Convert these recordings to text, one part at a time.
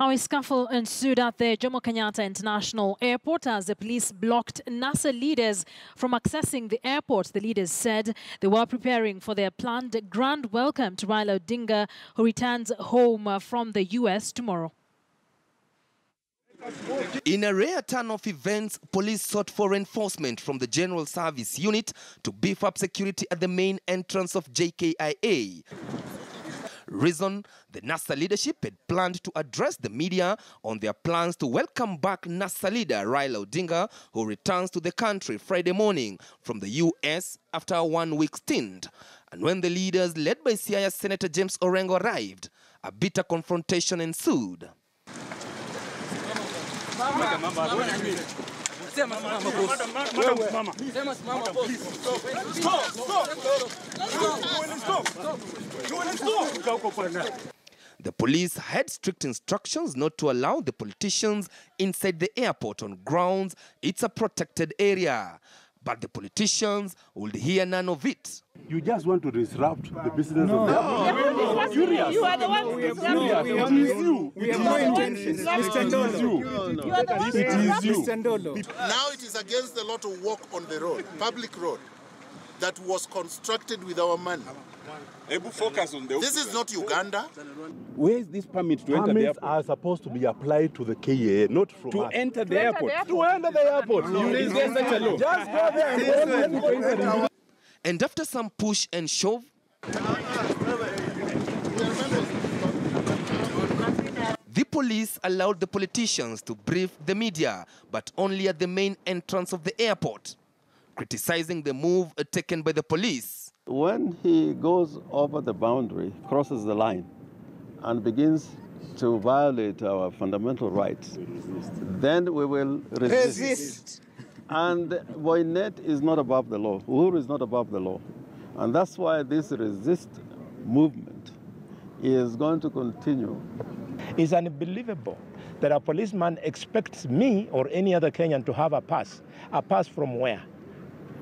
Now, a scuffle ensued at the Jomo Kenyatta International Airport as the police blocked NASA leaders from accessing the airport. The leaders said they were preparing for their planned grand welcome to Raila Odinga, who returns home from the US tomorrow. In a rare turn of events, police sought for reinforcement from the General Service Unit to beef up security at the main entrance of JKIA. Reason: the NASA leadership had planned to address the media on their plans to welcome back NASA leader Raila Odinga, who returns to the country Friday morning from the US after a 1-week stint. And when the leaders, led by Siaya Senator James Orengo, arrived, a bitter confrontation ensued. The police had strict instructions not to allow the politicians inside the airport on grounds it's a protected area. But the politicians would hear none of it. You just want to disrupt the business of the airport. You are the ones disrupting. It is you. We have no intentions. Mr. Ndolo. You are the ones disrupting. Now it is against the law to walk on the road, public road, that was constructed with our money. This is not Uganda. Where is this permit to enter the airport? Permits are supposed to be applied to the KA, not from us. To enter the airport. To enter the airport. Is there such a law? Just go there and And after some push and shove, the police allowed the politicians to brief the media, but only at the main entrance of the airport, criticizing the move taken by the police. When he goes over the boundary, crosses the line, and begins to violate our fundamental rights, then we will resist. And Boynet is not above the law. Uhuru is not above the law. And that's why this resist movement is going to continue. It's unbelievable that a policeman expects me or any other Kenyan to have a pass. A pass from where?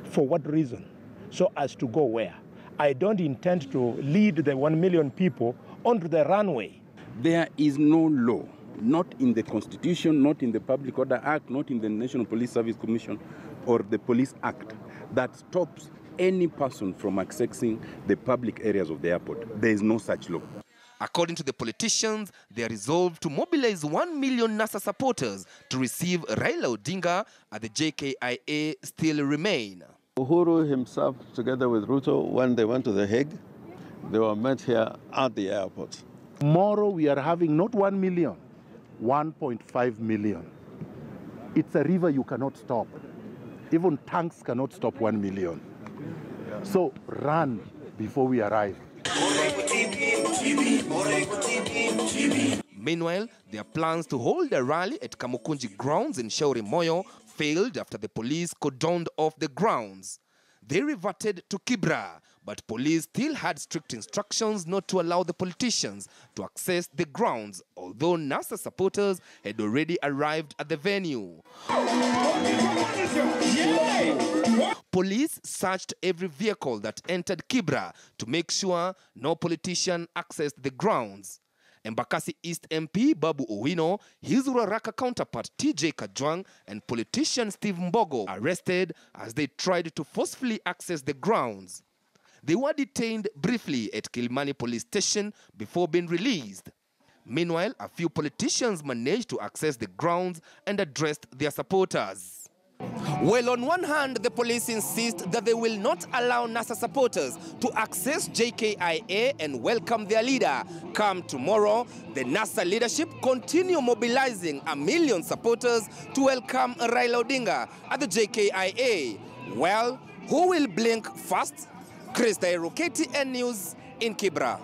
For what reason? So as to go where? I don't intend to lead the 1 million people onto the runway. There is no law, not in the Constitution, not in the Public Order Act, not in the National Police Service Commission or the Police Act, that stops any person from accessing the public areas of the airport. There is no such law. According to the politicians, they are resolved to mobilize 1 million NASA supporters to receive Raila Odinga at the JKIA still remain. Uhuru himself, together with Ruto, when they went to The Hague, they were met here at the airport. Tomorrow we are having not 1 million, 1.5 million. It's a river you cannot stop. Even tanks cannot stop 1 million. So run before we arrive. Meanwhile, their plans to hold a rally at Kamukunji grounds in Shauri Moyo failed after the police cordoned off the grounds. They reverted to Kibra, but police still had strict instructions not to allow the politicians to access the grounds, although NASA supporters had already arrived at the venue. Police searched every vehicle that entered Kibra to make sure no politician accessed the grounds. Embakasi East MP Babu Owino, his Ruaraka counterpart TJ Kajwang, and politician Steve Mbogo arrested as they tried to forcefully access the grounds. They were detained briefly at Kilimani police station before being released. Meanwhile, a few politicians managed to access the grounds and addressed their supporters. Well, on one hand, the police insist that they will not allow NASA supporters to access JKIA and welcome their leader. Come tomorrow, the NASA leadership continue mobilizing 1 million supporters to welcome Raila Odinga at the JKIA. Well, who will blink first? Chris Dairu, KTN News in Kibra.